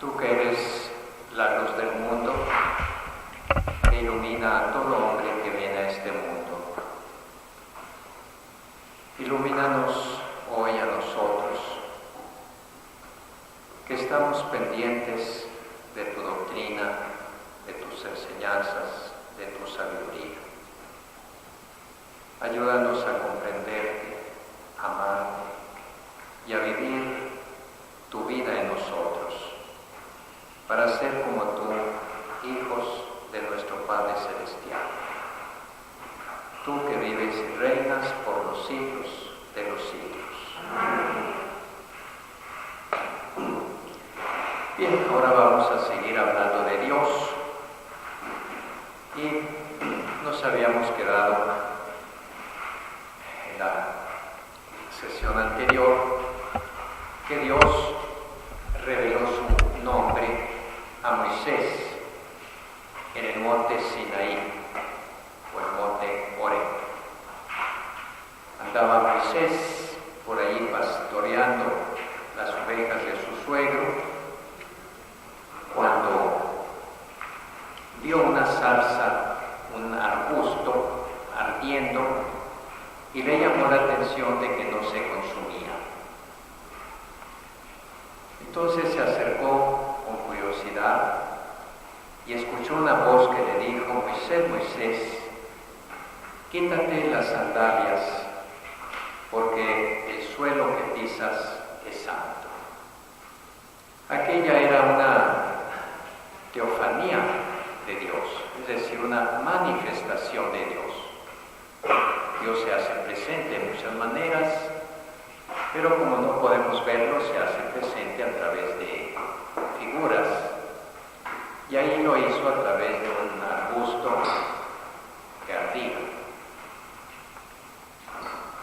Tú que eres la luz del mundo, que ilumina a todo hombre que viene a este mundo. Ilumínanos hoy a nosotros, que estamos pendientes de tu doctrina, de tus enseñanzas, de tu sabiduría. Ayúdanos a comprenderte, amarte y a vivir tu vida en nosotros, para ser como tú, hijos de nuestro Padre Celestial. Tú que vives y reinas por los siglos de los siglos. Bien, ahora vamos a seguir hablando de Dios. Y nos habíamos quedado en la sesión anterior que Dios reveló su nombre a Moisés en el monte Sinaí o el monte Horeb. Andaba Moisés por ahí pastoreando las ovejas de su suegro cuando vio una zarza, un arbusto ardiendo, y le llamó la atención de que no se consumía. Entonces se acercó con curiosidad y escuchó una voz que le dijo: Moisés, Moisés, quítate las sandalias, porque el suelo que pisas es santo. Aquella era una teofanía de Dios, es decir, una manifestación de Dios. Dios se hace presente de muchas maneras, pero como no podemos verlo, se hace presente a través de figuras. Y ahí lo hizo a través de un arbusto que ardía.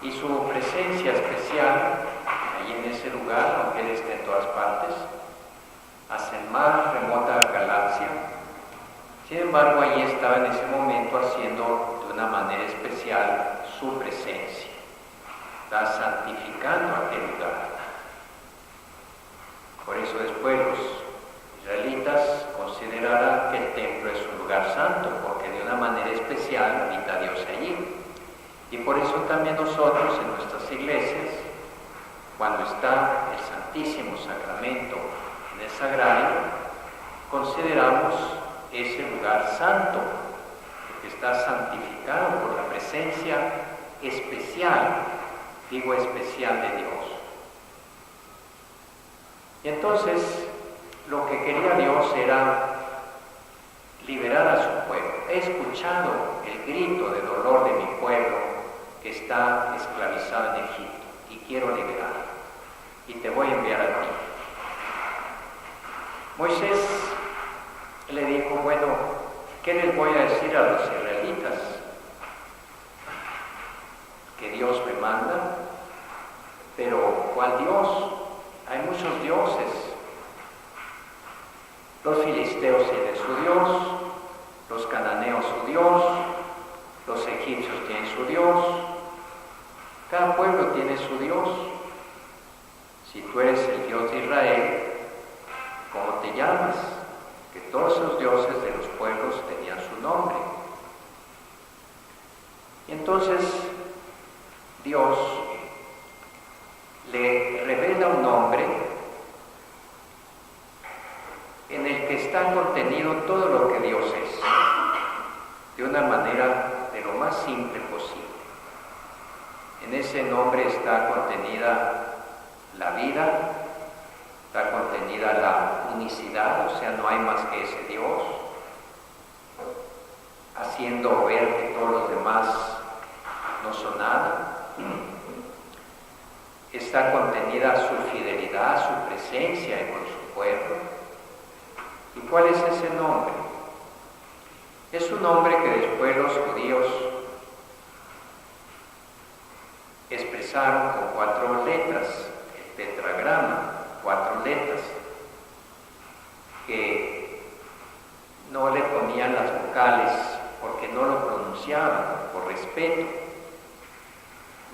Y su presencia especial, ahí en ese lugar, aunque Él esté en todas partes, hacia el mar, remota galaxia. Sin embargo, allí estaba en ese momento haciendo de una manera especial su presencia. Está santificando aquel lugar. Por eso después los israelitas considerarán que el templo es un lugar santo, porque de una manera especial habita Dios allí. Y por eso también nosotros en nuestras iglesias, cuando está el Santísimo Sacramento en el sagrario, consideramos ese lugar santo, porque está santificado por la presencia especial, digo especial, de Dios. Y entonces lo que quería Dios era liberar a su pueblo. He escuchado el grito de dolor de mi pueblo que está esclavizado en Egipto y quiero liberarlo, y te voy a enviar a ti. Moisés le dijo: bueno, ¿qué les voy a decir a los israelitas? Que Dios me manda, pero ¿cuál Dios? Hay muchos dioses. Los filisteos tienen su Dios, los cananeos su Dios, los egipcios tienen su Dios, cada pueblo tiene su Dios. Si tú eres el Dios de Israel, ¿cómo te llamas? Que todos esos dioses de los pueblos tenían su nombre. Y entonces Dios le revela un nombre en el que está contenido todo lo que Dios es, de una manera de lo más simple posible. En ese nombre está contenida la vida, está contenida la unicidad, o sea, no hay más que ese Dios, haciendo ver que todos los demás no son nada. Está contenida su fidelidad, su presencia con su pueblo. ¿Y cuál es ese nombre? Es un nombre que después los judíos expresaron con 4 letras, el tetragrama, 4 letras, que no le ponían las vocales porque no lo pronunciaban por respeto,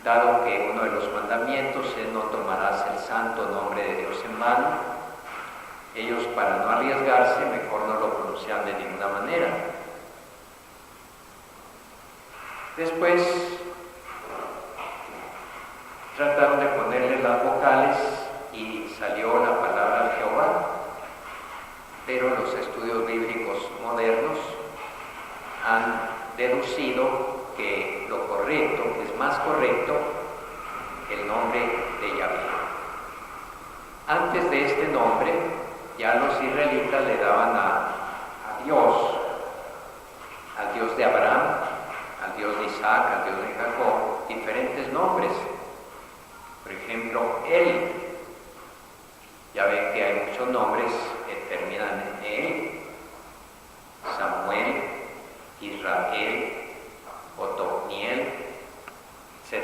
dado que uno de los mandamientos es: no tomarás el santo nombre de Dios en vano. Ellos, para no arriesgarse, mejor no lo pronunciaban de ninguna manera. Después trataron de ponerle las vocales y salió la palabra Jehová, pero los estudios bíblicos modernos han deducido que lo correcto, que es más correcto, el nombre de Yahvé. Antes de este nombre, ya los israelitas le daban a Dios, al Dios de Abraham, al Dios de Isaac, al Dios de Jacob, diferentes nombres. Por ejemplo, él. Ya ven que hay muchos nombres que terminan en él. Samuel, Israel, Otoniel, etc.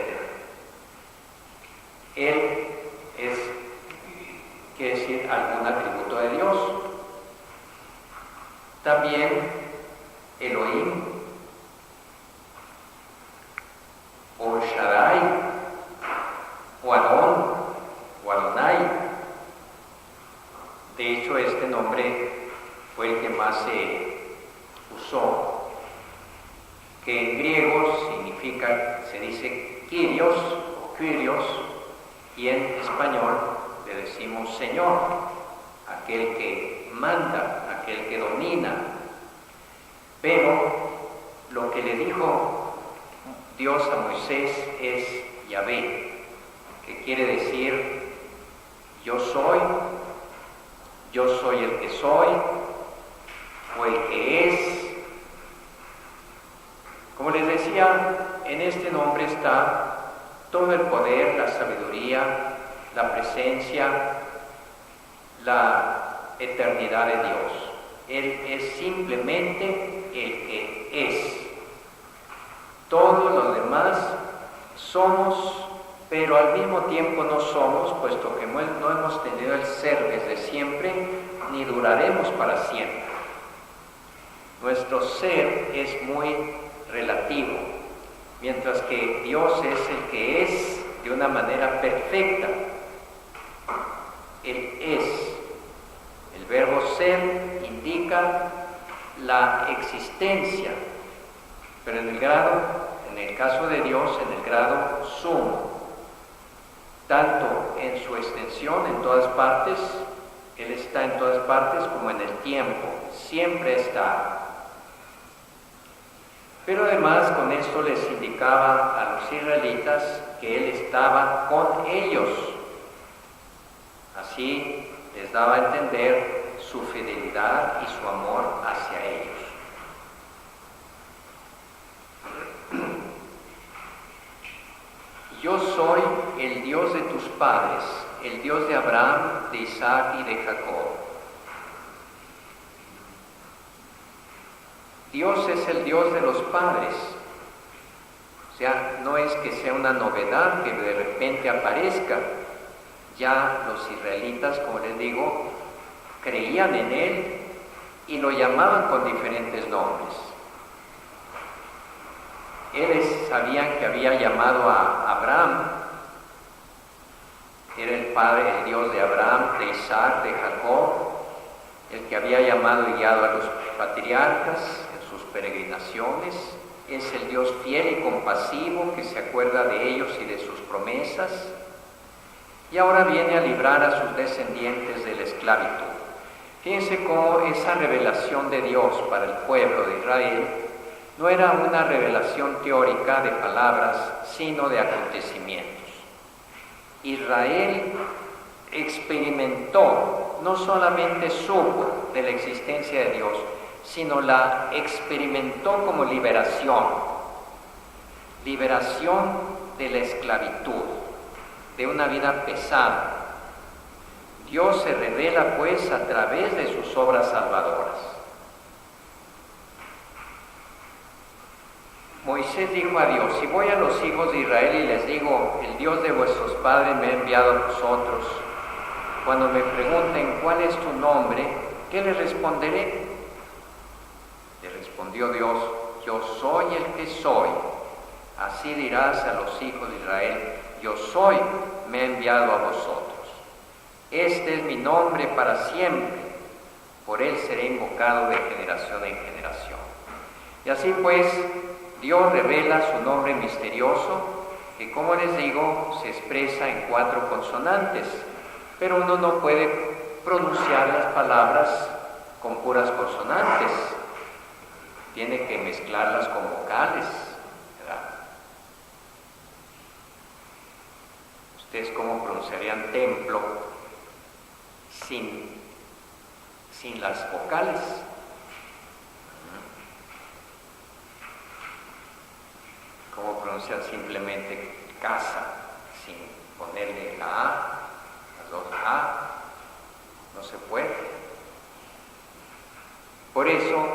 Él quiere decir algún atributo de Dios. También Elohim, o Shaddai, o Adón, o Adonai. De hecho, este nombre fue el que más se usó, que en griego significa, se dice Kyrios o Kyrios, y en español le decimos Señor, aquel que manda, aquel que domina. Pero lo que le dijo Dios a Moisés es Yahvé, que quiere decir yo soy el que soy, o el que es. Como les decía, en este nombre está todo el poder, la sabiduría, la presencia, la eternidad de Dios. Él es simplemente el que es. Todos los demás somos, pero al mismo tiempo no somos, puesto que no hemos tenido el ser desde siempre, ni duraremos para siempre. Nuestro ser es muy relativo, mientras que Dios es el que es de una manera perfecta. Él es. El verbo ser indica la existencia, pero en el caso de Dios, en el grado sumo, tanto en su extensión en todas partes, Él está en todas partes, como en el tiempo, siempre está. Pero además con esto les indicaba a los israelitas que Él estaba con ellos. Así les daba a entender su fidelidad y su amor hacia ellos. Yo soy el Dios de tus padres, el Dios de Abraham, de Isaac y de Jacob. Dios es el Dios de los padres. O sea, no es que sea una novedad que de repente aparezca. Ya los israelitas, como les digo, creían en Él y lo llamaban con diferentes nombres. Ellos sabían que había llamado a Abraham, era el Padre, el Dios de Abraham, de Isaac, de Jacob, el que había llamado y guiado a los patriarcas en sus peregrinaciones. Es el Dios fiel y compasivo que se acuerda de ellos y de sus promesas, y ahora viene a librar a sus descendientes de la esclavitud. Fíjense cómo esa revelación de Dios para el pueblo de Israel no era una revelación teórica de palabras, sino de acontecimientos. Israel experimentó, no solamente supo de la existencia de Dios, sino la experimentó como liberación de la esclavitud, de una vida pesada. Dios se revela pues a través de sus obras salvadoras. Moisés dijo a Dios: si voy a los hijos de Israel y les digo, el Dios de vuestros padres me ha enviado a vosotros, cuando me pregunten cuál es tu nombre, ¿qué les responderé? Le respondió Dios: yo soy el que soy. Así dirás a los hijos de Israel: yo soy, me ha enviado a vosotros. Este es mi nombre para siempre, por él seré invocado de generación en generación. Y así pues, Dios revela su nombre misterioso, que como les digo, se expresa en 4 consonantes, pero uno no puede pronunciar las palabras con puras consonantes, tiene que mezclarlas con vocales, ¿verdad? ¿Ustedes cómo pronunciarían templo sin las vocales? ¿Cómo pronunciar simplemente casa sin ponerle la A, las 2 A? No se puede. Por eso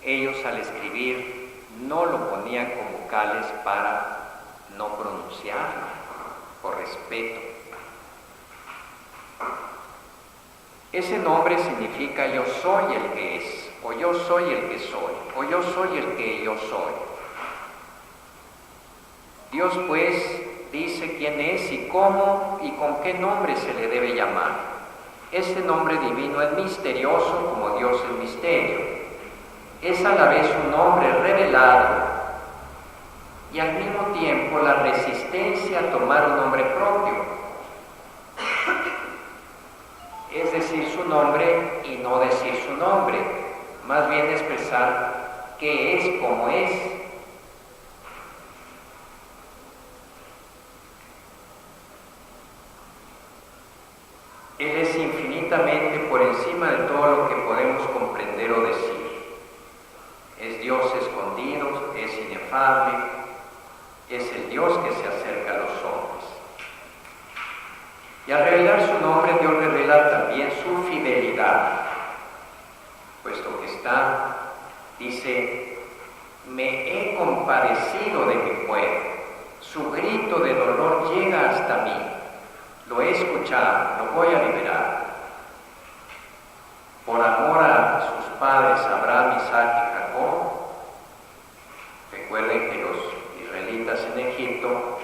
ellos al escribir no lo ponían con vocales para no pronunciarlo, por respeto. Ese nombre significa yo soy el que es, o yo soy el que soy, o yo soy el que yo soy. Dios pues dice quién es y cómo y con qué nombre se le debe llamar. Este nombre divino es misterioso como Dios es misterio. Es a la vez un nombre revelado y al mismo tiempo la resistencia a tomar un nombre propio. Es decir su nombre y no decir su nombre, más bien expresar qué es como es. Él es infinitamente por encima de todo lo que podemos comprender o decir. Es Dios escondido, es inefable, es el Dios que se acerca a los hombres. Y al revelar su nombre, Dios revela también su fidelidad, puesto que dice, me he compadecido de mi pueblo, su grito de dolor llega hasta mí. Lo he escuchado, lo voy a liberar. Por amor a sus padres, Abraham, Isaac y Jacob. Recuerden que los israelitas en Egipto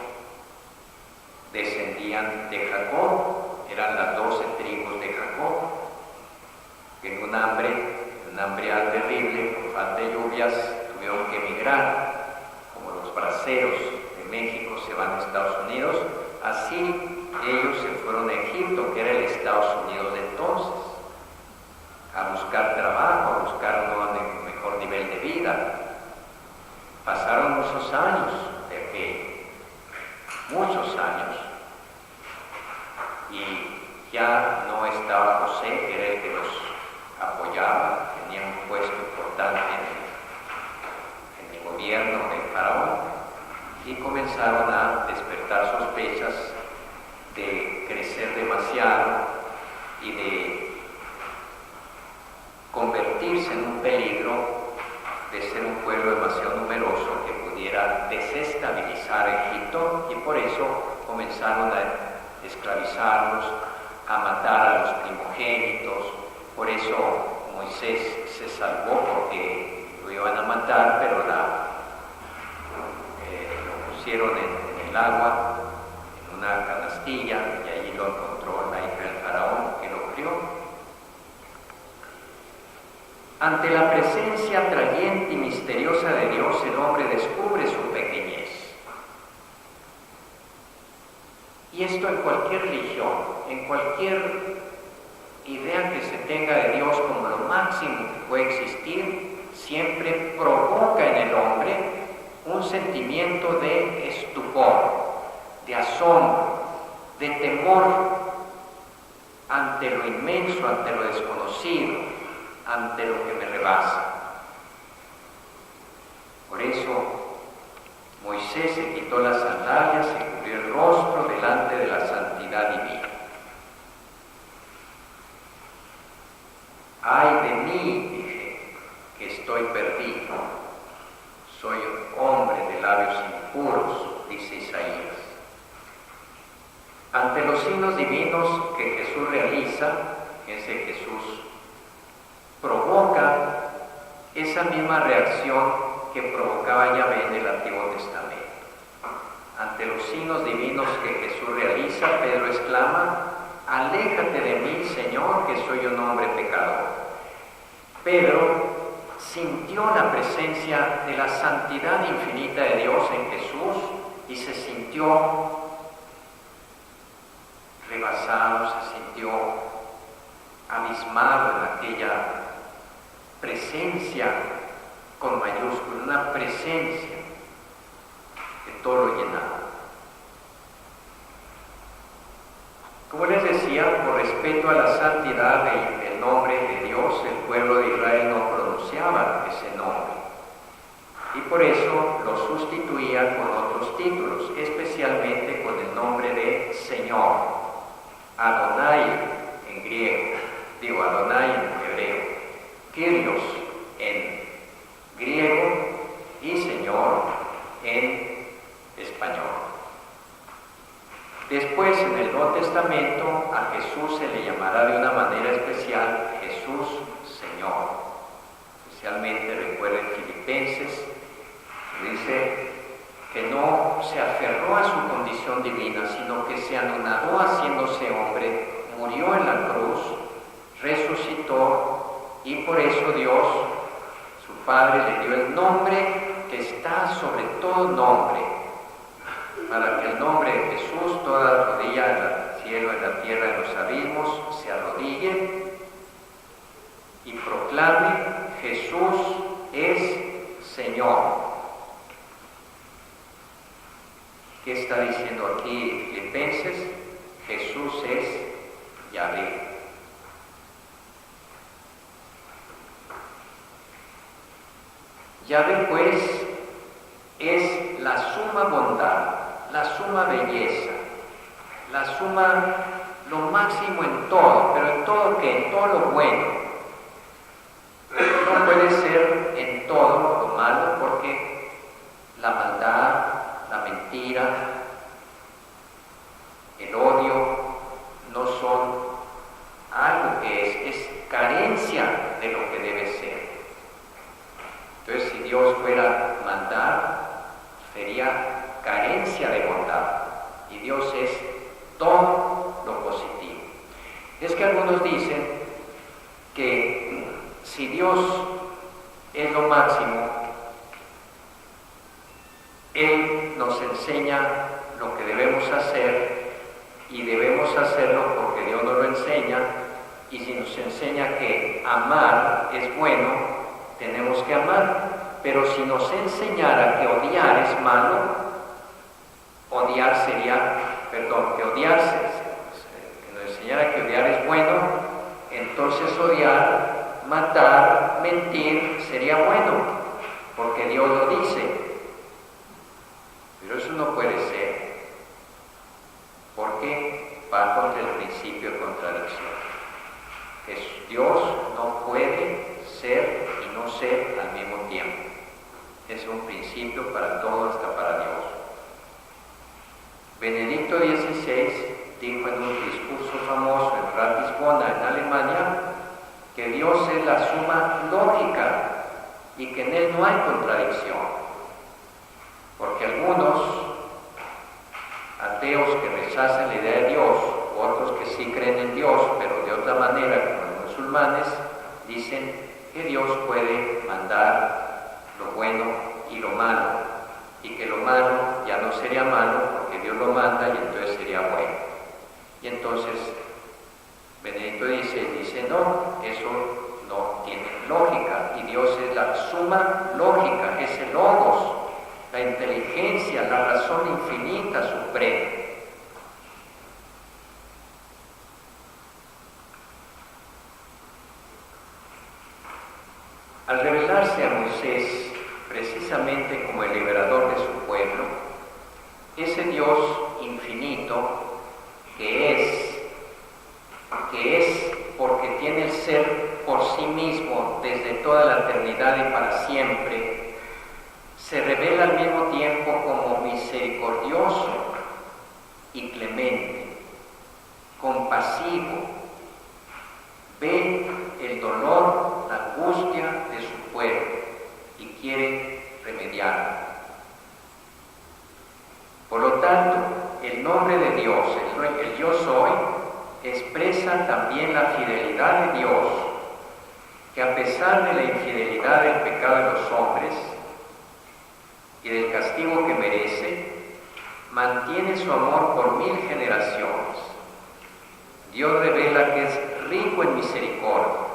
descendían de Jacob, eran las 12 tribus de Jacob, que en un hambrial terrible, por falta de lluvias, tuvieron que emigrar, como los braceros de México se van a Estados Unidos, así ellos se fueron a Egipto, que era el Estados Unidos de entonces, a buscar trabajo, a buscar un mejor nivel de vida. Pasaron muchos años de aquello, muchos años, y ya no estaba José, que era el que los apoyaba, tenía un puesto importante en el gobierno del faraón, y comenzaron a despertar sospechas de crecer demasiado y de convertirse en un peligro, de ser un pueblo demasiado numeroso que pudiera desestabilizar Egipto, y por eso comenzaron a esclavizarlos, a matar a los primogénitos. Por eso Moisés se salvó, porque lo iban a matar, pero lo pusieron en el agua, una canastilla, y allí lo encontró la hija del faraón, que lo crió. Ante la presencia atrayente y misteriosa de Dios, el hombre descubre su pequeñez. Y esto en cualquier religión, en cualquier idea que se tenga de Dios como lo máximo que puede existir, siempre provoca en el hombre un sentimiento de estupor, de asombro, de temor ante lo inmenso, ante lo desconocido, ante lo que me rebasa. Por eso Moisés se quitó las sandalias, se cubrió el rostro delante de la santidad divina. Ay de mí, dije, que estoy perdido, soy un hombre de labios impuros, dice Isaías. Ante los signos divinos que Jesús realiza, ese Jesús provoca esa misma reacción que provocaba Yahvé en el Antiguo Testamento. Ante los signos divinos que Jesús realiza, Pedro exclama, aléjate de Señor, que soy un hombre pecador. Pedro sintió la presencia de la santidad infinita de Dios en Jesús y se sintió rebasado, se sintió abismado en aquella presencia con mayúscula, una presencia que todo lo llenaba. Como les decía, por respeto a la santidad del nombre de Dios, el pueblo de Israel no pronunciaba ese nombre. Y por eso lo sustituía con otros títulos, especialmente con el nombre de Señor, Adonai en griego, Adonai en hebreo, Kyrios en griego y Señor en español. Después, en el Nuevo Testamento, a Jesús se le llamará de una manera especial Jesús Señor. Especialmente, recuerden Filipenses, dice que no se aferró a su condición divina, sino que se anonadó haciéndose hombre, murió en la cruz, resucitó, y por eso Dios, su Padre, le dio el nombre que está sobre todo nombre, para que el nombre de Jesús, toda rodilla en el cielo, en la tierra, en los abismos, se arrodille y proclame: Jesús es Señor. ¿Qué está diciendo aquí Filipenses? Jesús es Yahvé. Yahvé, pues, es la suma bondad, la suma belleza, la suma, lo máximo en todo, pero en todo ¿qué? En todo lo bueno. No puede ser en todo lo malo, porque la maldad, la mentira, el odio no son algo que es carencia de lo que debe ser. Entonces, si Dios fuera maldad, sería carencia de bondad, y Dios es todo lo positivo. Es que algunos dicen que si Dios es lo máximo, Él nos enseña lo que debemos hacer, y debemos hacerlo porque Dios nos lo enseña, y si nos enseña que amar es bueno, tenemos que amar. Pero si nos enseñara que odiar es malo, que nos enseñara que odiar es bueno, entonces odiar, matar, mentir sería bueno, porque Dios lo dice. Pero eso no puede ser, porque va contra el principio de contradicción. Que Dios no puede ser y no ser al mismo tiempo. Es un principio para todo, hasta para Dios. Benedicto XVI dijo en un discurso famoso en Ratisbona, en Alemania, que Dios es la suma lógica y que en Él no hay contradicción. Porque algunos ateos que rechazan la idea de Dios, u otros que sí creen en Dios, pero de otra manera, como los musulmanes, dicen que Dios puede mandar lo bueno y lo malo, y que lo malo ya no sería malo porque Dios lo manda y entonces sería bueno. Y entonces Benedicto dice no, eso no tiene lógica, y Dios es la suma lógica, es el logos, la inteligencia, la razón infinita, suprema. Al revelarse a Moisés precisamente como el liberador de su pueblo, ese Dios infinito que es porque tiene el ser por sí mismo desde toda la eternidad y para siempre, se revela al mismo tiempo como misericordioso y clemente, compasivo, ve el dolor, la angustia de su pueblo y quiere remediarlo. Por lo tanto, el nombre de Dios, el yo soy, expresa también la fidelidad de Dios, que a pesar de la infidelidad del pecado de los hombres y del castigo que merece, mantiene su amor por 1000 generaciones. Dios revela que es rico en misericordia.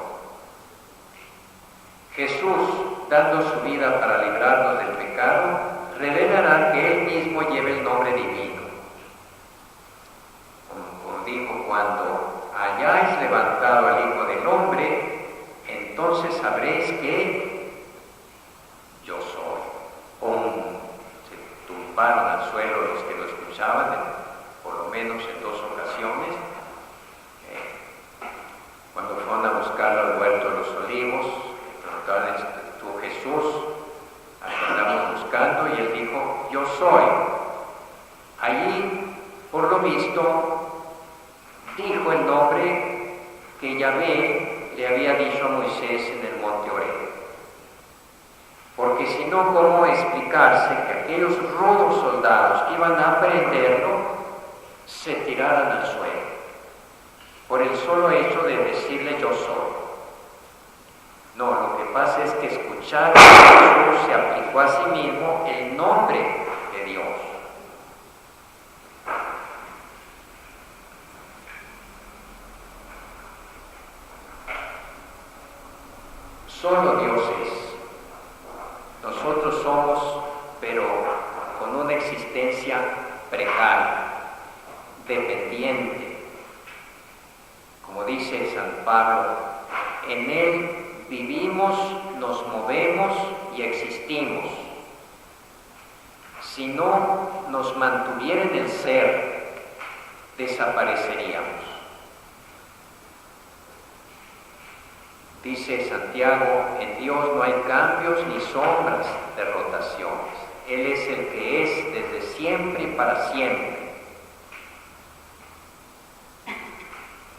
Jesús, dando su vida para librarnos del pecado, revelará que Él mismo lleva el nombre divino. Como dijo, cuando hayáis levantado al Hijo del Hombre, entonces sabréis que yo soy. Se tumbaron al suelo los que lo escuchaban, por lo menos en 2 ocasiones. Cuando fueron a buscarlo al huerto de los olivos, preguntaron: ¿tú, Jesús, a quien andamos buscando? Y él dijo: yo soy. Allí, por lo visto, dijo el nombre que Yahvé le había dicho a Moisés en el monte Horeb. Porque si no, ¿cómo explicarse que aquellos rudos soldados que iban a prenderlo se tiraran al suelo por el solo hecho de decirle yo soy? No, lo que pasa es que escuchar que Jesús se aplicó a sí mismo el nombre de Dios. Solo Dios es. Nosotros somos, pero con una existencia precaria, dependiente. Como dice San Pablo, en Él vivimos, nos movemos y existimos. Si no nos mantuviera en el ser, desapareceríamos. Dice Santiago: en Dios no hay cambios ni sombras de rotaciones. Él es el que es desde siempre y para siempre.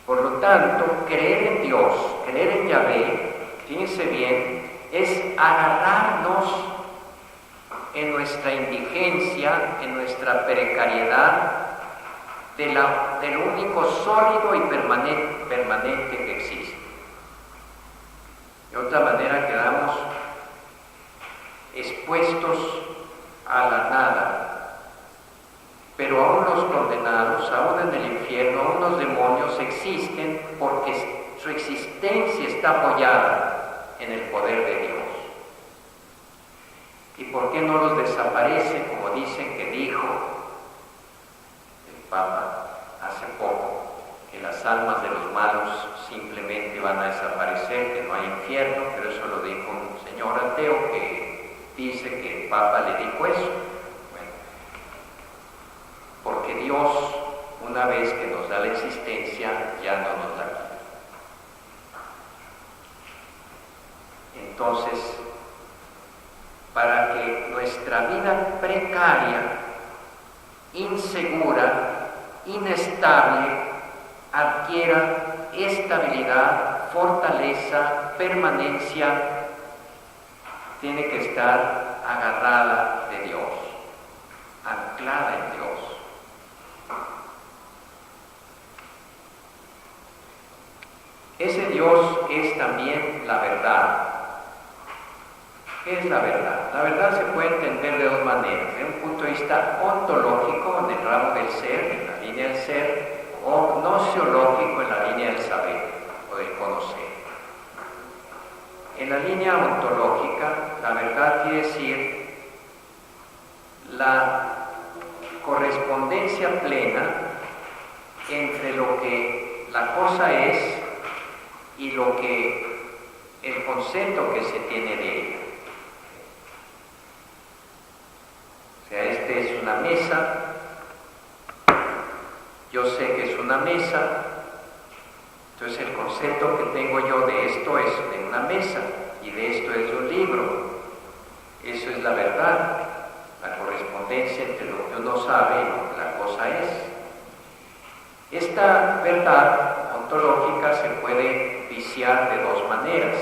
Por lo tanto, creer en Dios, creer en Yahvé, fíjense bien, es agarrarnos en nuestra indigencia, en nuestra precariedad, del único sólido y permanente que existe. De otra manera quedamos expuestos a la nada. Pero aún los condenados, aún en el infierno, aún los demonios existen porque su existencia está apoyada en el poder de Dios. ¿Y por qué no los desaparece, como dicen que dijo el Papa hace poco, que las almas de los malos simplemente van a desaparecer, que no hay infierno? Pero eso lo dijo un señor ateo que dice que el Papa le dijo eso. Porque Dios, una vez que nos da la existencia, ya no nos la quita. Entonces, para que nuestra vida precaria, insegura, inestable, adquiera estabilidad, fortaleza, permanencia, tiene que estar agarrada de Dios, anclada en Dios. Ese Dios es también la verdad. ¿Qué es la verdad? La verdad se puede entender de 2 maneras: de un punto de vista ontológico, en el ramo del ser, en la línea del ser, o gnoseológico, en la línea del saber o del conocer. En la línea ontológica, la verdad quiere decir la correspondencia plena entre lo que la cosa es y lo que el concepto que se tiene de ella. O sea, este es una mesa, yo sé que es una mesa, entonces el concepto que tengo yo de esto es de una mesa y de esto es de un libro. Eso es la verdad, la correspondencia entre lo que uno sabe y lo que la cosa es. Esta verdad ontológica se puede viciar de 2 maneras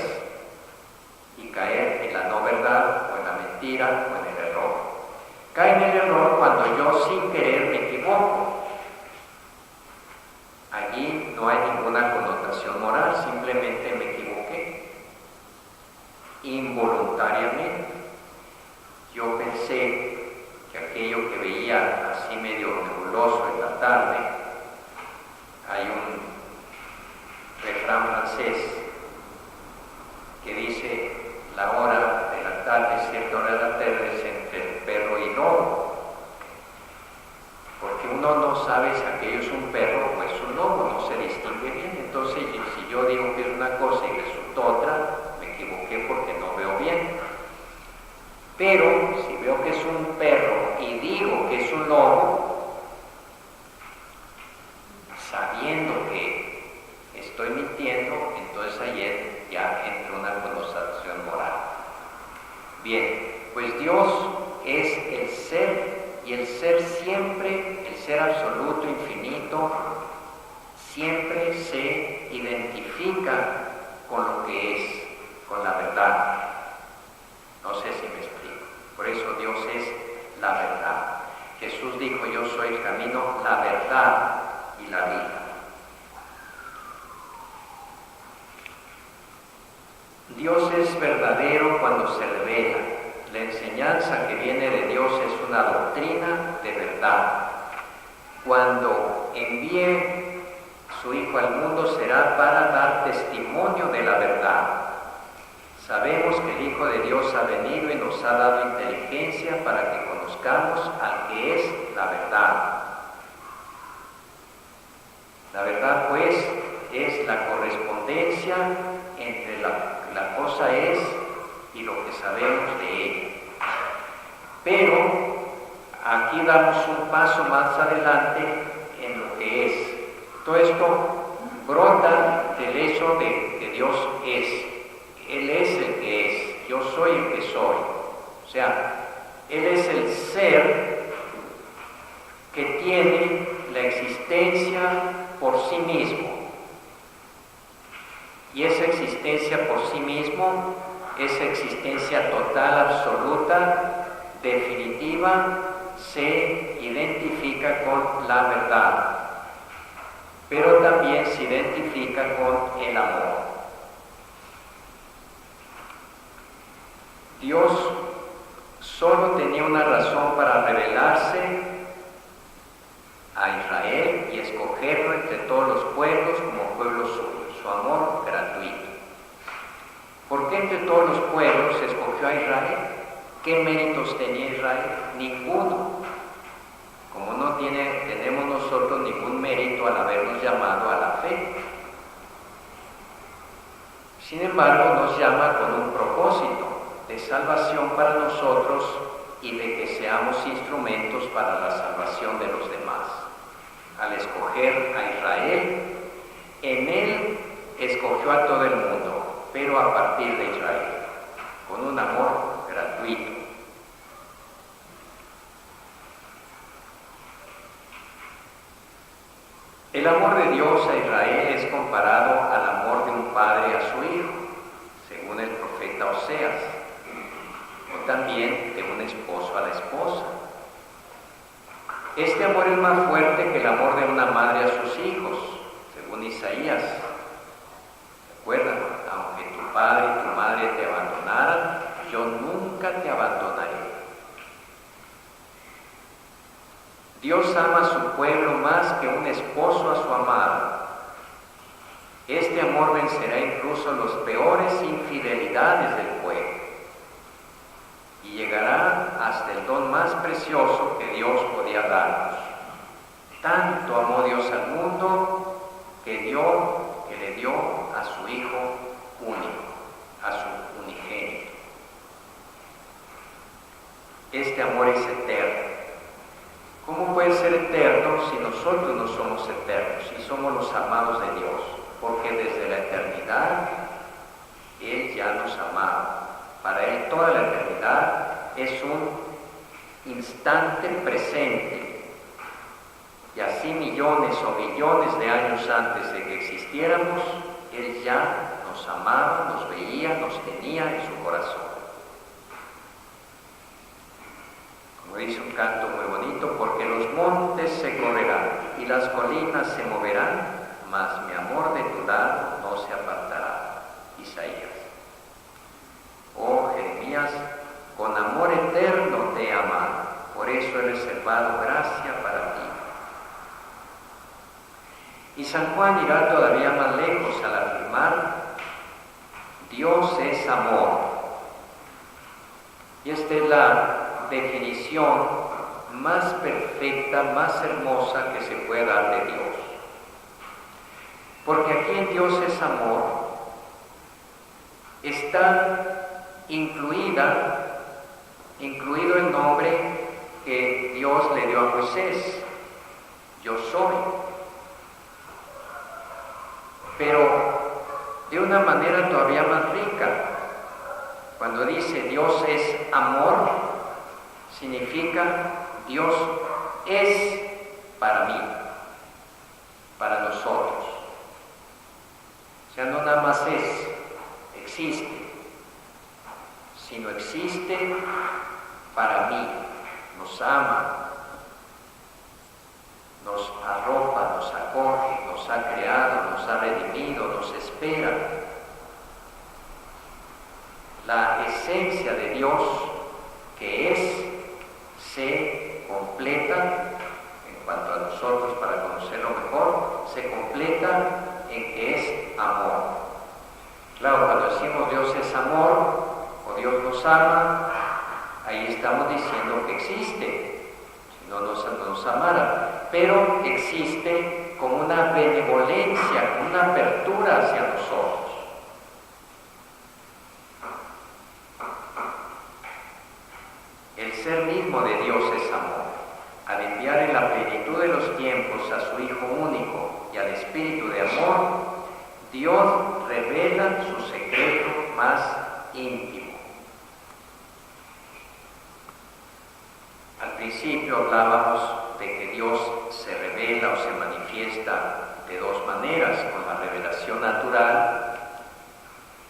y caer en la no verdad o en la mentira o en el error. Cae en el error cuando yo sin querer me equivoco. Allí no hay ninguna conocimiento Pero si veo que es un perro y digo que es un lobo, sabiendo que estoy mintiendo, entonces ahí ya entra una connotación moral. Bien, pues Dios es el ser, y el ser siempre, el ser absoluto, infinito, siempre se identifica con lo que es, con la verdad. No sé si me explico. Por eso Dios es la verdad. Jesús dijo: yo soy el camino, la verdad y la vida. Dios es verdadero cuando se revela. La enseñanza que viene de Dios es una doctrina de verdad. Cuando envíe su Hijo al mundo será para dar testimonio de la verdad. Sabemos que el Hijo de Dios ha venido y nos ha dado inteligencia para que conozcamos al que es la verdad. La verdad, pues, es la correspondencia entre la cosa es y lo que sabemos de ella. Pero aquí damos un paso más adelante en lo que es. Todo esto brota del hecho de que Dios es. Él es el que es, yo soy el que soy. O sea, Él es el ser que tiene la existencia por sí mismo. Y esa existencia por sí mismo, esa existencia total, absoluta, definitiva, se identifica con la verdad, pero también se identifica con el amor. Dios solo tenía una razón para revelarse a Israel y escogerlo entre todos los pueblos como pueblo suyo, su amor gratuito. ¿Por qué entre todos los pueblos escogió a Israel? ¿Qué méritos tenía Israel? Ninguno. Como no tenemos nosotros ningún mérito al habernos llamado a la fe. Sin embargo, nos llama con un propósito de salvación para nosotros y de que seamos instrumentos para la salvación de los demás. Al escoger a Israel, en él escogió a todo el mundo, pero a partir de Israel, con un amor gratuito. El amor de Dios a Israel es comparado al amor de un padre a su hijo, según el profeta Oseas, o también de un esposo a la esposa. Este amor es más fuerte que el amor de una madre a sus hijos, según Isaías. Recuerda, aunque tu padre y tu madre te abandonaran, yo nunca te abandonaré. Dios ama a su pueblo más que un esposo a su amado. Este amor vencerá incluso las peores infidelidades del pueblo y llegará hasta el don más precioso que Dios podía darnos. Tanto amó Dios al mundo que le dio a su Hijo único, a su unigénito. Este amor es eterno. ¿Cómo puede ser eterno si nosotros no somos eternos, si somos los amados de Dios? Porque desde la eternidad Él ya nos amaba. Para Él toda la eternidad es un instante presente. Y así millones o billones de años antes de que existiéramos, Él ya nos amaba, nos veía, nos tenía en su corazón. Como dice un canto muy bonito, porque los montes se correrán y las colinas se moverán, mas mi amor de tu lado no se apartará. Isaías. Oh Jeremías, con amor eterno te he amado, por eso he reservado gracia para ti. Y San Juan irá todavía más lejos al afirmar: Dios es amor. Y esta es la definición más perfecta, más hermosa que se puede dar de Dios. Porque aquí en Dios es amor, está incluida incluido el nombre que Dios le dio a Moisés: yo soy. Pero de una manera todavía más rica, cuando dice Dios es amor, significa Dios es para mí, para nosotros. O sea, no nada más existe, sino existe para mí, nos ama, nos arropa, nos acoge, nos ha creado, nos ha redimido, nos espera. La esencia de Dios, que es, se completa, en cuanto a nosotros para conocerlo mejor, se completa en que es amor. Claro, cuando decimos Dios es amor, o Dios nos ama, ahí estamos diciendo que existe, si no nos amara, pero existe con una benevolencia, con una apertura hacia nosotros. El ser mismo de Dios es amor. Al enviar en la plenitud de los tiempos a su Hijo único y al Espíritu de amor, Dios revela su secreto más íntimo. Al principio hablábamos de que Dios se revela o se manifiesta de dos maneras: con la revelación natural,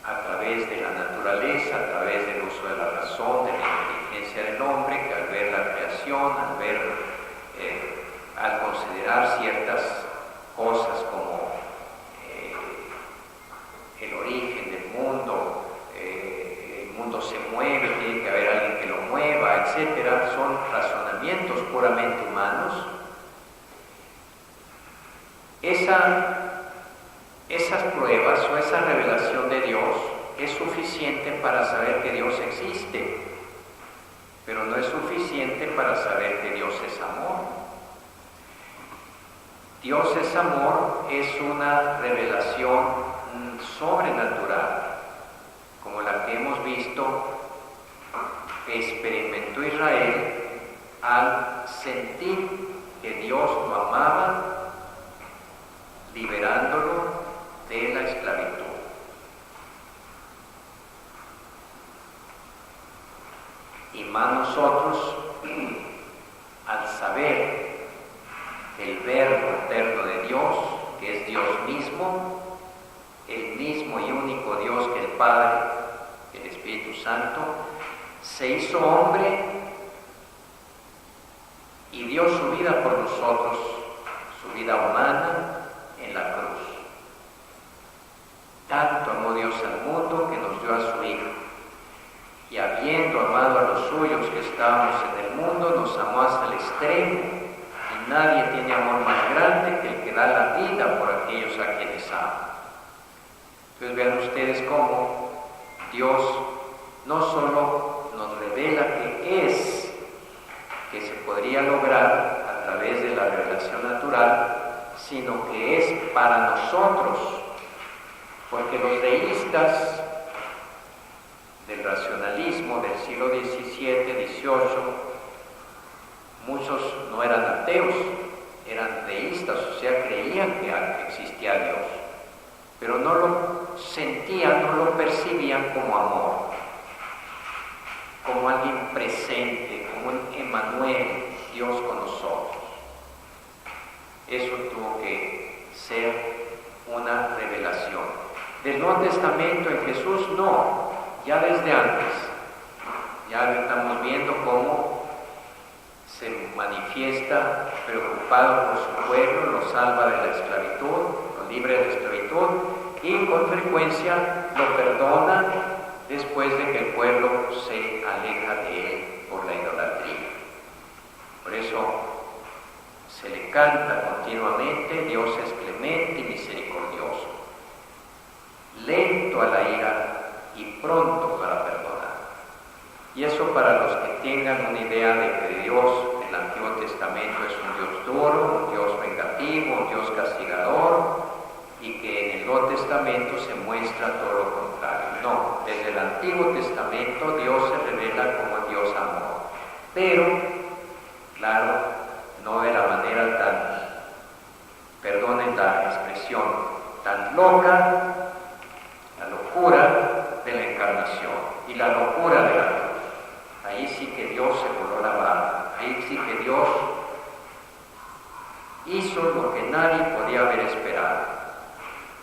a través de la naturaleza, a través del uso de la razón, de la inteligencia del hombre, que al ver la creación, al considerar ciertas cosas como el origen del mundo, el mundo se mueve, tiene que haber alguien que lo mueva, etc., son razonamientos puramente humanos. Esas pruebas o esa revelación de Dios es suficiente para saber que Dios existe, pero no es suficiente para saber que Dios es amor. Dios es amor es una revelación sobrenatural, como la que hemos visto que experimentó Israel al sentir que Dios lo amaba, liberándolo de la esclavitud. Y más nosotros, al saber el Verbo eterno de Dios, que es Dios mismo, el mismo y único Dios que el Padre, el Espíritu Santo, se hizo hombre y dio su vida por nosotros, su vida humana, en la cruz. Tanto amó Dios al mundo que nos dio a su Hijo, y habiendo amado a los suyos que estábamos en el mundo, nos amó hasta el extremo, y nadie tiene amor más grande que el que da la vida por aquellos a quienes ama. Entonces vean ustedes cómo Dios no solo nos revela que se podría lograr a través de la revelación natural, sino que es para nosotros, porque los deístas del racionalismo del siglo XVII, XVIII, muchos no eran ateos, eran deístas, o sea, creían que existía Dios, pero no lo sentían, no lo percibían como amor, como alguien presente, como un Emmanuel, Dios con nosotros. Eso tuvo que ser una revelación. Del Nuevo Testamento en Jesús no, ya desde antes. Ya estamos viendo cómo se manifiesta preocupado por su pueblo, lo salva de la esclavitud, lo libre de la esclavitud y con frecuencia lo perdona después de que el pueblo se aleja de él por la idolatría. Por eso se le canta continuamente: Dios es clemente y misericordioso, lento a la ira y pronto para perdonar. Y eso, para los que tengan una idea de que Dios en el Antiguo Testamento es un Dios duro, un Dios vengativo, un Dios castigador, y que en el Nuevo Testamento se muestra todo lo contrario. No, desde el Antiguo Testamento Dios se revela como Dios amor. Pero, claro, no de la manera tan, perdonen la expresión, tan loca, la locura de la encarnación y la locura de la cruz. Ahí sí que Dios se voló la barra, ahí sí que Dios hizo lo que nadie podía haber esperado.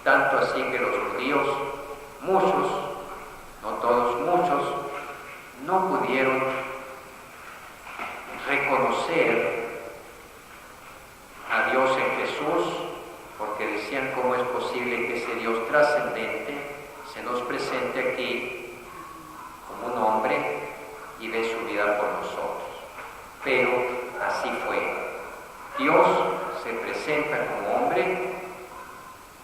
Tanto así que los judíos, muchos, no todos, muchos, no pudieron reconocer a Dios en Jesús, porque decían: ¿cómo es posible que ese Dios trascendente se nos presente aquí como un hombre y dé su vida por nosotros? Pero así fue. Dios se presenta como hombre.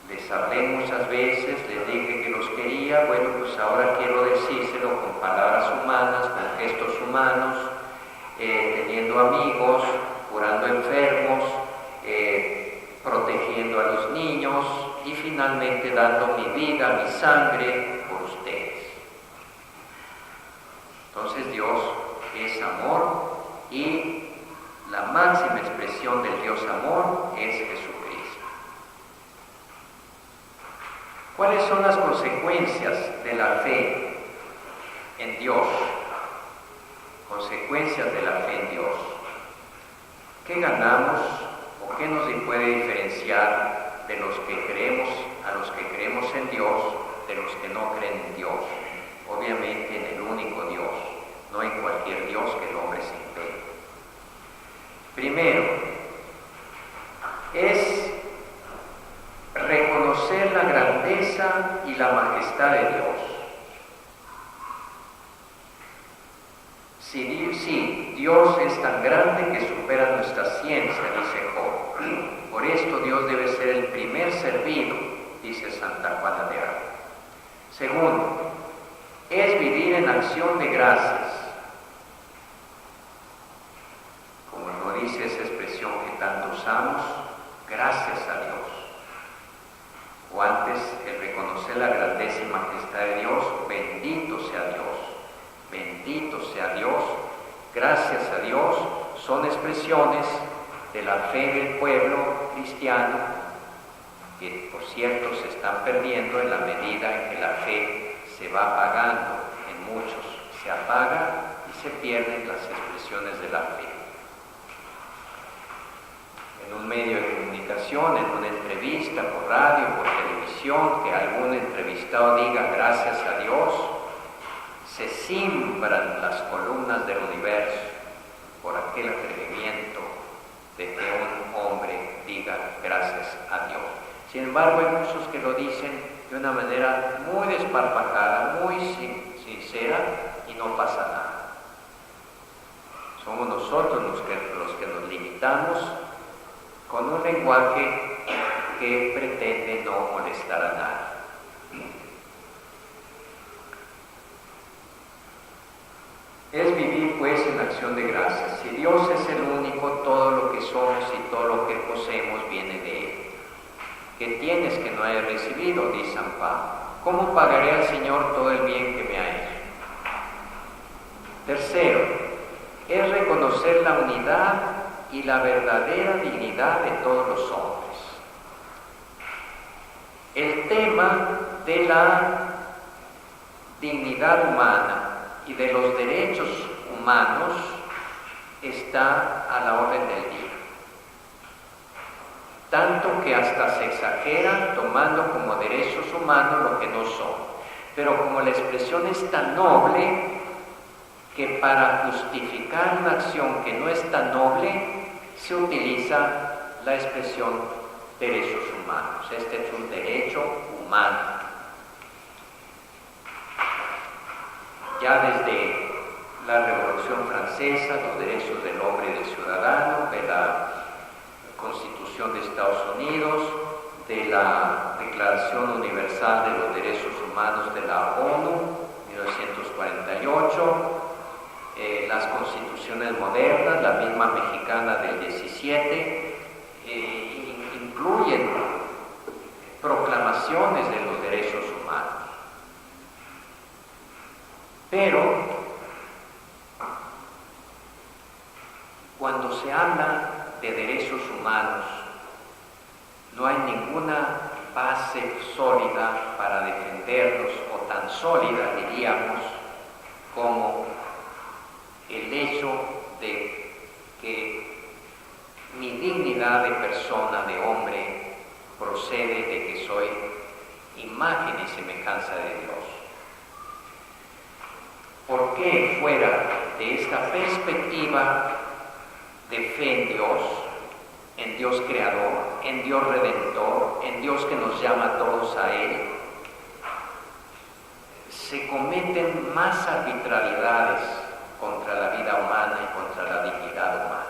Les hablé muchas veces, les dije que los quería. Bueno, pues ahora quiero decírselo con palabras humanas, con gestos humanos, teniendo amigos, curando enfermos, protegiendo a los niños y finalmente dando mi vida, mi sangre por ustedes. Entonces Dios es amor y la máxima expresión del Dios amor es Jesucristo. ¿Cuáles son las consecuencias de la fe en Dios? Consecuencias de la fe en Dios. ¿Qué ganamos o qué nos puede diferenciar de los que creemos, a los que creemos en Dios, de los que no creen en Dios? Obviamente en el único Dios, no en cualquier Dios que el hombre se invente. Primero, es reconocer la grandeza y la majestad de Dios. Sí, Dios es tan grande que supera nuestra ciencia, dice Job. Por esto Dios debe ser el primer servido, dice Santa Juana de Arco. Segundo, es vivir en acción de gracias. Como lo dice esa expresión que tanto usamos, gracias a Dios. O antes, el reconocer la grandeza y majestad de Dios, bendito sea Dios. Bendito sea Dios, gracias a Dios, son expresiones de la fe del pueblo cristiano, que por cierto se están perdiendo en la medida en que la fe se va apagando. En muchos se apaga y se pierden las expresiones de la fe. En un medio de comunicación, en una entrevista por radio, por televisión, que algún entrevistado diga gracias a Dios, se simbran las columnas del universo por aquel atrevimiento de que un hombre diga gracias a Dios. Sin embargo, hay muchos que lo dicen de una manera muy desparpajada, muy sincera, y no pasa nada. Somos nosotros los que nos limitamos con un lenguaje que pretende no molestar a nadie. Es vivir pues en acción de gracias. Si Dios es el único, todo lo que somos y todo lo que poseemos viene de Él. ¿Qué tienes que no hayas recibido?, dice San Pablo. ¿Cómo pagaré al Señor todo el bien que me ha hecho? Tercero, es reconocer la unidad y la verdadera dignidad de todos los hombres. El tema de la dignidad humana y de los derechos humanos está a la orden del día. Tanto que hasta se exagera tomando como derechos humanos lo que no son. Pero como la expresión es tan noble, que para justificar una acción que no es tan noble, se utiliza la expresión derechos humanos. Este es un derecho humano. Ya desde la Revolución Francesa, los derechos del hombre y del ciudadano, de la Constitución de Estados Unidos, de la Declaración Universal de los Derechos Humanos de la ONU, 1948, las constituciones modernas, la misma mexicana del 17, incluyen proclamaciones de los derechos humanos. Pero se habla de derechos humanos, no hay ninguna base sólida para defenderlos, o tan sólida, diríamos, como el hecho de que mi dignidad de persona, de hombre, procede de que soy imagen y semejanza de Dios. ¿Por qué fuera de esta perspectiva de fe en Dios creador, en Dios redentor, en Dios que nos llama a todos a Él, se cometen más arbitrariedades contra la vida humana y contra la dignidad humana?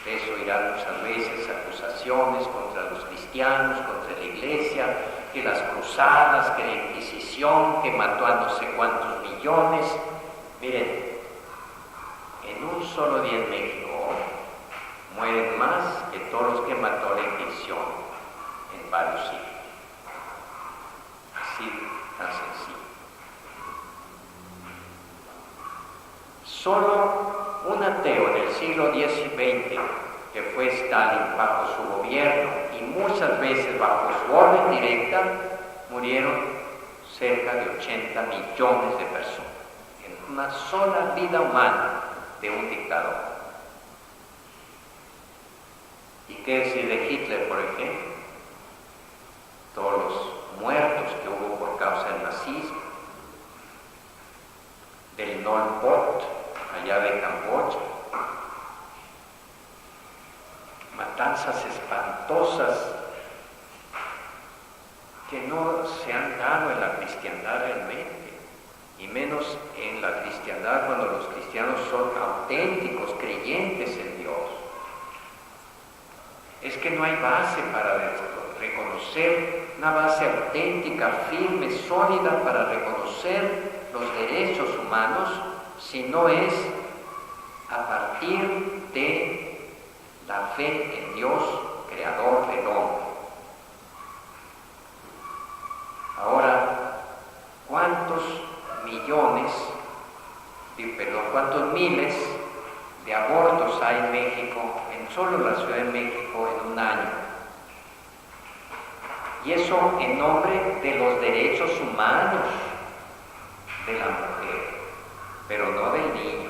De eso irán muchas veces acusaciones contra los cristianos, contra la Iglesia, que las cruzadas, que la Inquisición, que mató a no sé cuántos millones. Miren, en un solo día en México mueren más que todos los que mató la Inquisición en varios siglos. Así, tan sencillo. Solo un ateo en el siglo X y XX, que fue Stalin bajo su gobierno y muchas veces bajo su orden directa, murieron cerca de 80 millones de personas en una sola vida humana de un dictador. ¿Y qué decir de Hitler, por ejemplo? Todos los muertos que hubo por causa del nazismo, del Pol Pot, allá de Camboya, matanzas espantosas que no se han dado en la cristiandad realmente, y menos en la cristiandad cuando los cristianos son auténticos, creyentes en Dios. Es que no hay base para reconocer, una base auténtica, firme, sólida para reconocer los derechos humanos, si no es a partir de la fe en Dios, creador del hombre. Ahora, ¿cuántos miles de abortos hay en México, en solo la Ciudad de México, en un año? Y eso en nombre de los derechos humanos de la mujer, pero no del niño.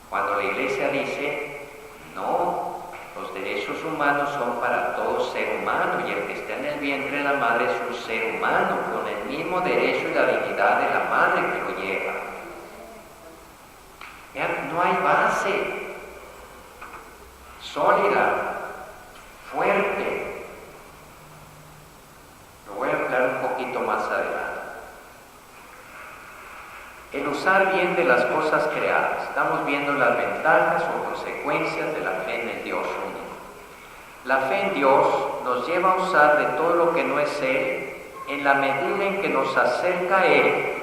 Cuando la Iglesia dice, no, los derechos humanos son para todo ser humano, y el que está en el vientre de la madre es un ser humano, con el mismo derecho y la dignidad de la madre que lo lleva. Vean, no hay base sólida, fuerte. Lo voy a hablar un poquito más adelante. El usar bien de las cosas creadas. Estamos viendo las ventajas o consecuencias de la fe en el Dios único. La fe en Dios nos lleva a usar de todo lo que no es Él en la medida en que nos acerca a Él,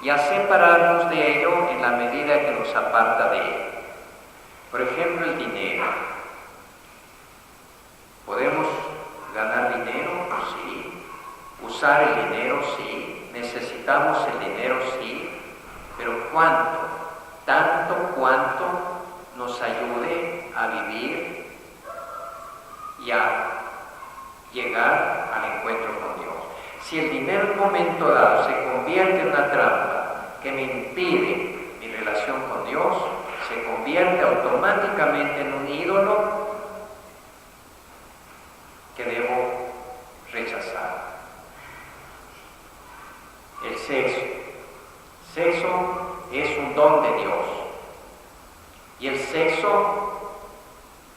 y a separarnos de ello en la medida que nos aparta de Él. Por ejemplo, el dinero. ¿Podemos ganar dinero? Sí. ¿Usar el dinero? Sí. ¿Necesitamos el dinero? Sí. Pero ¿cuánto? Tanto cuanto nos ayude a vivir y a llegar al encuentro con Dios. Si el dinero en un momento dado se convierte en una trampa que me impide mi relación con Dios, se convierte automáticamente en un ídolo que debo rechazar. El sexo. Sexo es un don de Dios, y el sexo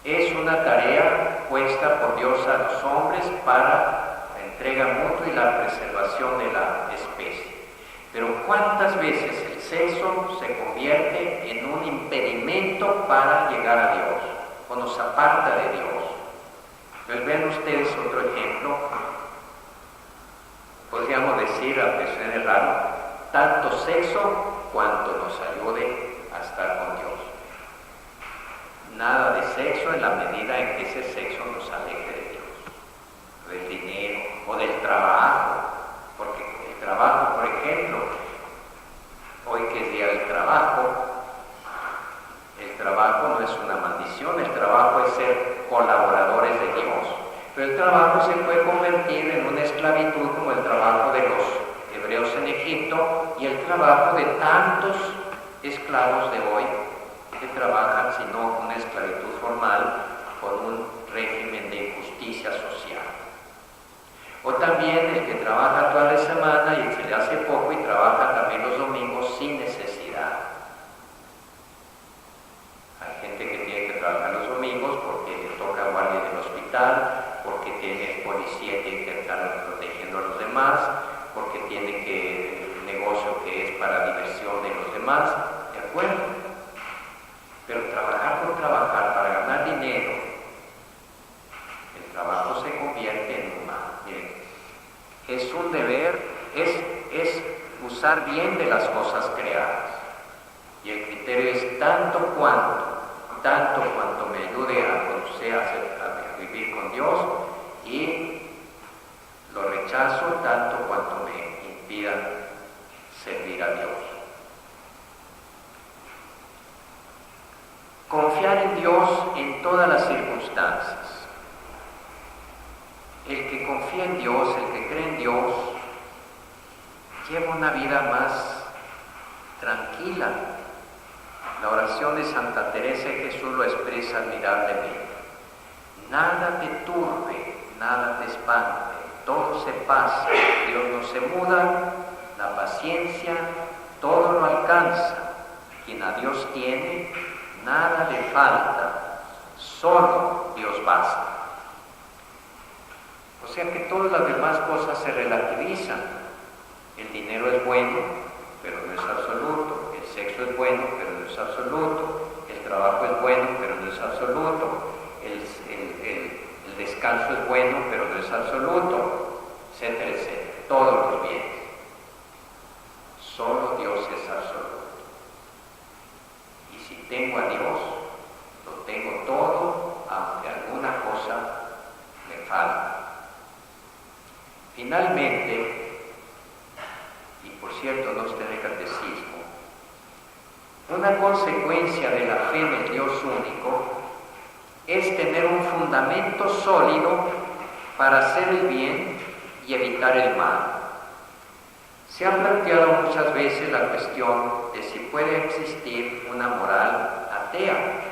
es una tarea puesta por Dios a los hombres para la entrega mutua y la preservación de la especie. Pero ¿cuántas veces el sexo se convierte en un impedimento para llegar a Dios, o nos aparta de Dios? Pues vean ustedes otro ejemplo. Podríamos decir, aunque suene raro, tanto sexo cuanto nos ayude a estar con Dios. Nada de sexo en la medida en que ese sexo nos aleje de Dios, del dinero o del trabajo, porque el trabajo, por ejemplo, hoy que es día del trabajo, trabajo de tantos esclavos de hoy que trabajan, si no con una esclavitud formal, con un régimen de injusticia social. O también el que trabaja toda la semana y se le hace poco y trabaja también los domingos sin necesidad. Hay gente que tiene que trabajar los domingos porque le toca guardia en el hospital, porque tiene policía, tiene que estar protegiendo a los demás, porque tiene que el negocio que es para diversión de los demás, ¿de acuerdo? Pero trabajar por trabajar para ganar dinero, el trabajo se convierte en un mal. Miren, es un deber, es usar bien de las cosas creadas. Y el criterio es tanto cuanto me ayude a conocer, a vivir con Dios, y lo rechazo tanto cuanto me impida servir a Dios. Confiar en Dios en todas las circunstancias. El que confía en Dios, el que cree en Dios, lleva una vida más tranquila. La oración de Santa Teresa de Jesús lo expresa admirablemente. Nada te turbe, nada te espante, todo se pasa, Dios no se muda, la paciencia todo lo alcanza. Quien a Dios tiene, nada le falta, solo Dios basta. O sea que todas las demás cosas se relativizan. El dinero es bueno, pero no es absoluto. El sexo es bueno, pero no es absoluto. El trabajo es bueno, pero no es absoluto. El descanso es bueno, pero no es absoluto, etcétera, etcétera. Todos los bienes. Solo Dios es absoluto. Y si tengo a Dios, lo tengo todo, aunque alguna cosa me falta. Finalmente, y por cierto no está en el catecismo, una consecuencia de la fe en el Dios único es tener un fundamento sólido para hacer el bien y evitar el mal. Se ha planteado muchas veces la cuestión de si puede existir una moral atea.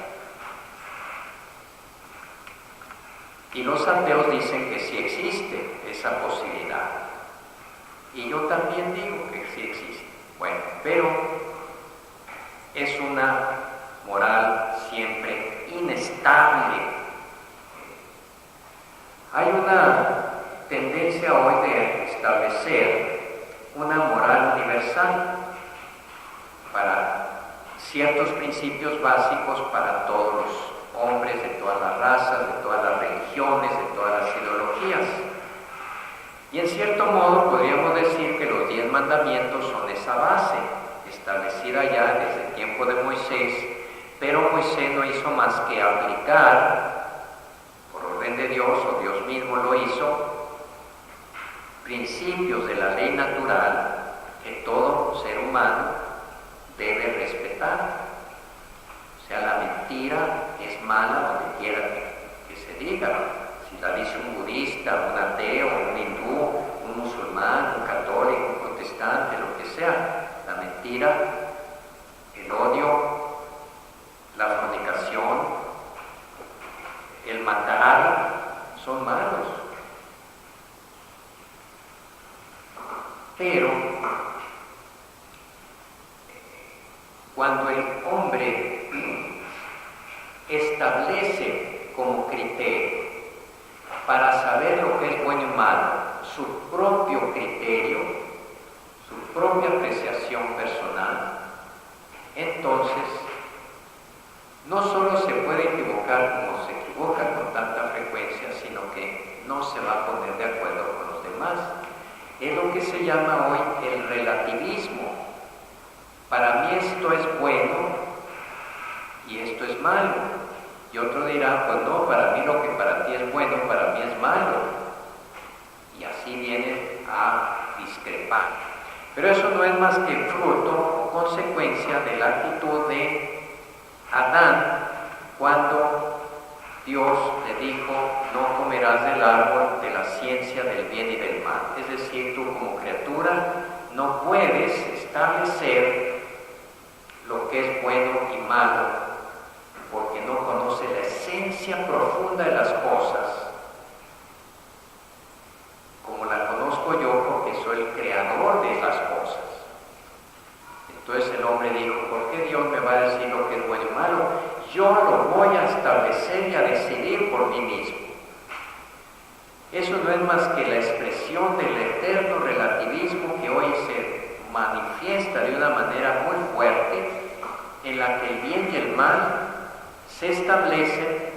Y los ateos dicen que sí existe esa posibilidad. Y yo también digo que sí existe. Bueno, pero es una moral siempre inestable. Hay una tendencia hoy de establecer una moral universal para ciertos principios básicos para todos los hombres de todas las razas, de todas las religiones, de todas las ideologías. Y en cierto modo podríamos decir que los 10 mandamientos son esa base, establecida ya desde el tiempo de Moisés, pero Moisés no hizo más que aplicar, por orden de Dios, o Dios mismo lo hizo, principios de la ley natural que todo ser humano debe respetar. O sea, la mentira es mala donde quiera que se diga. Si la dice un budista, un ateo, un hindú, un musulmán, un católico, un protestante, lo que sea, la mentira, el odio, la fornicación, el matar, son malos. Pero cuando el hombre establece como criterio para saber lo que es bueno y malo su propio criterio, su propia apreciación personal, entonces no solo se puede equivocar como se equivoca con tanta frecuencia, sino que no se va a poner de acuerdo con los demás. Es lo que se llama hoy el relativismo. Para mí esto es bueno y esto es malo. Y otro dirá, pues no, para mí lo que para ti es bueno, para mí es malo. Y así vienen a discrepar. Pero eso no es más que fruto o consecuencia de la actitud de Adán cuando Dios le dijo, no comerás del árbol de la ciencia del bien y del mal. Es decir, tú como criatura no puedes establecer lo que es bueno y malo, porque no conoces la esencia profunda de las cosas, como la conozco yo, porque soy el creador de las cosas. Entonces el hombre dijo, ¿por qué Dios me va a decir lo que es bueno y malo? Yo lo voy a establecer y a decidir por mí mismo. Eso no es más que la expresión del eterno relativismo que hoy se manifiesta de una manera muy fuerte, en la que el bien y el mal se establecen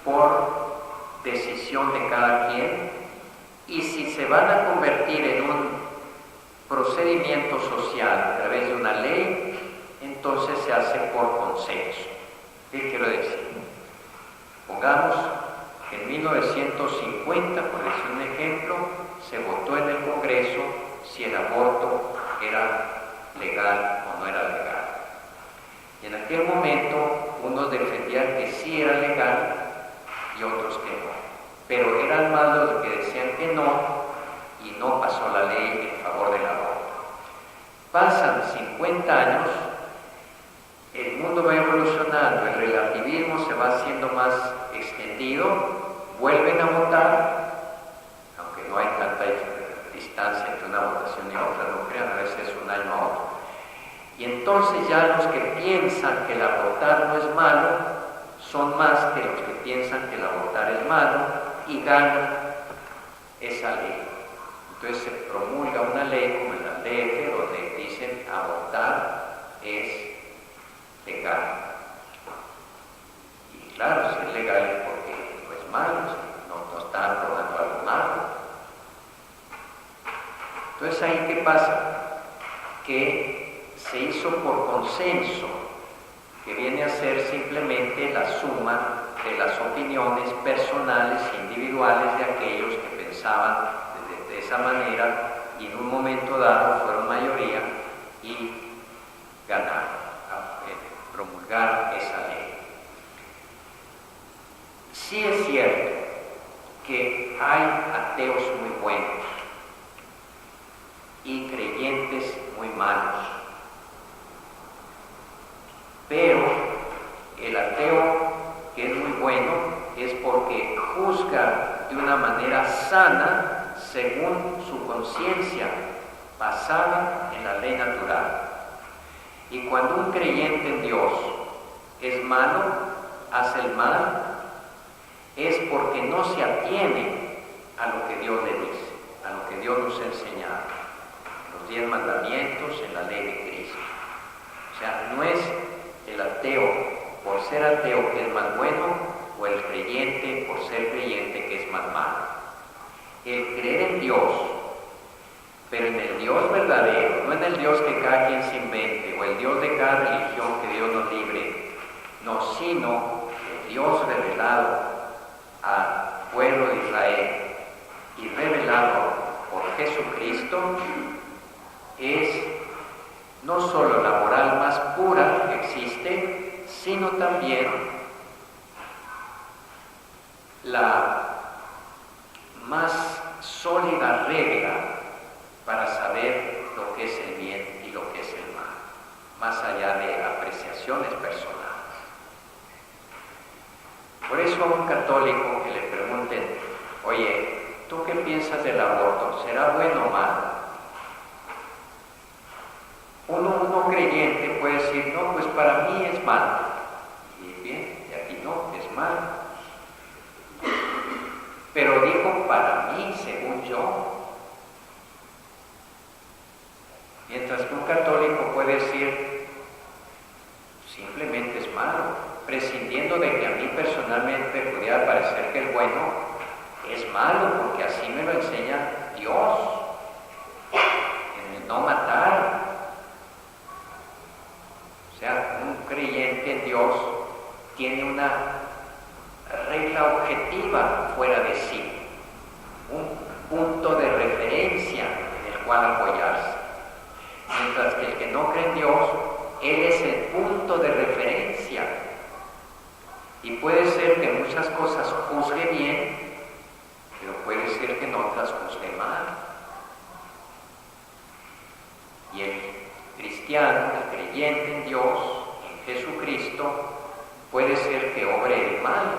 por decisión de cada quien, y si se van a convertir en un procedimiento social a través de una ley, entonces se hace por consenso. ¿Qué quiero decir? Pongamos que en 1950, por decir un ejemplo, se votó en el Congreso si el aborto era legal o no era legal. Y en aquel momento unos defendían que sí era legal y otros que no. Pero eran más los que decían que no, y no pasó la ley en favor del aborto. Pasan 50 años, el mundo va evolucionando, el relativismo se va haciendo más extendido, vuelven a votar, aunque no hay tanta distancia entre una votación y otra, no crean, a veces es un año a otro. Y entonces ya los que piensan que el abortar no es malo, son más que los que piensan que el abortar es malo, y ganan esa ley. Entonces se promulga una ley como en la DF, donde dicen abortar es legal. Y claro, si es legal es porque no es malo, no está aprobando algo malo. Entonces ahí ¿qué pasa? Que se hizo por consenso, que viene a ser simplemente la suma de las opiniones personales e individuales de aquellos que pensaban de esa manera, y en un momento dado fueron mayoría y ganaron a promulgar esa ley. Sí es cierto que hay ateos muy buenos y creyentes muy malos, pero el ateo que es muy bueno es porque juzga de una manera sana según su conciencia, basada en la ley natural. Y cuando un creyente en Dios es malo, hace el mal, es porque no se atiene a lo que Dios le dice, a lo que Dios nos ha enseñado, en los 10 mandamientos, en la ley de Cristo. O sea, no es el ateo por ser ateo que es más bueno, o el creyente por ser creyente que es más malo. El creer en Dios, pero en el Dios verdadero, no en el Dios que cada quien se invente, o el Dios de cada religión que Dios nos libre, no, sino el Dios revelado al pueblo de Israel y revelado por Jesucristo, es no solo la moral más pura que existe, sino también la más sólida regla para saber lo que es el bien y lo que es el mal, más allá de apreciaciones personales. Por eso a un católico que le pregunten, oye, ¿tú qué piensas del aborto? ¿Será bueno o malo? Uno creyente puede decir, no, pues para mí es malo. Y bien, y aquí no, es malo. Pero dijo para mí, según yo. Mientras que un católico puede decir, simplemente es malo, prescindiendo de que a mí personalmente pudiera parecer que el bueno es malo, porque así me lo enseña Dios, en el no matar. O sea, un creyente en Dios tiene una regla objetiva fuera de sí, un punto de referencia en el cual apoyarse. Mientras que el que no cree en Dios, Él es el punto de referencia. Y puede ser que en muchas cosas juzgue bien, pero puede ser que en otras juzgue mal. Y el cristiano, el creyente en Dios, en Jesucristo, puede ser que obre el mal,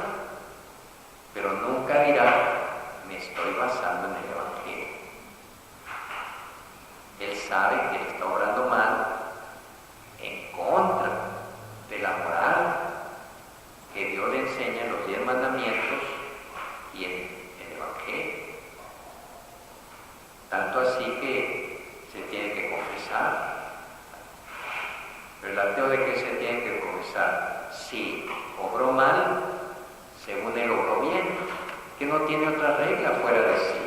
pero nunca dirá, me estoy basando en el Evangelio. Él sabe que él está obrando mal en contra de la moral que Dios le enseña en los 10 mandamientos y en el Evangelio. Tanto así que se tiene que confesar. Pero el ateo, ¿de qué se tiene que confesar? Si obró mal, según él obró bien, que no tiene otra regla fuera de sí,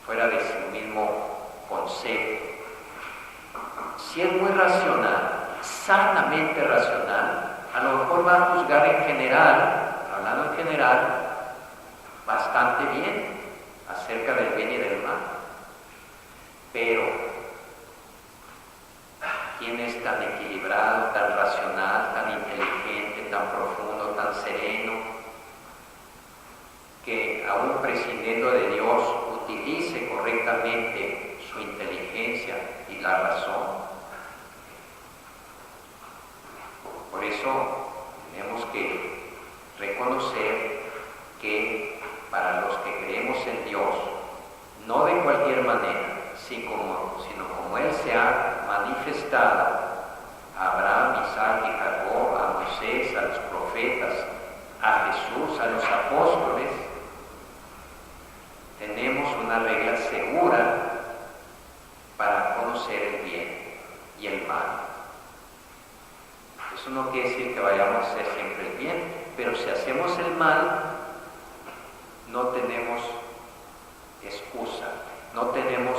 fuera de su mismo concepto. Si es muy racional, sanamente racional, a lo mejor va a juzgar en general, hablando en general, bastante bien acerca del bien y del mal. Pero ¿quién es tan equilibrado, tan racional, tan inteligente, tan profundo, tan sereno, que aún prescindiendo de Dios utilice correctamente su inteligencia y la razón? Por eso tenemos que reconocer que para los que creemos en Dios, no de cualquier manera, sino como Él se ha manifestado a Abraham, Isaac y Jacob, a Moisés, a los profetas, a Jesús, a los apóstoles, tenemos una regla segura para conocer el bien y el mal. Eso no quiere decir que vayamos a hacer siempre el bien, pero si hacemos el mal, no tenemos excusa, no tenemos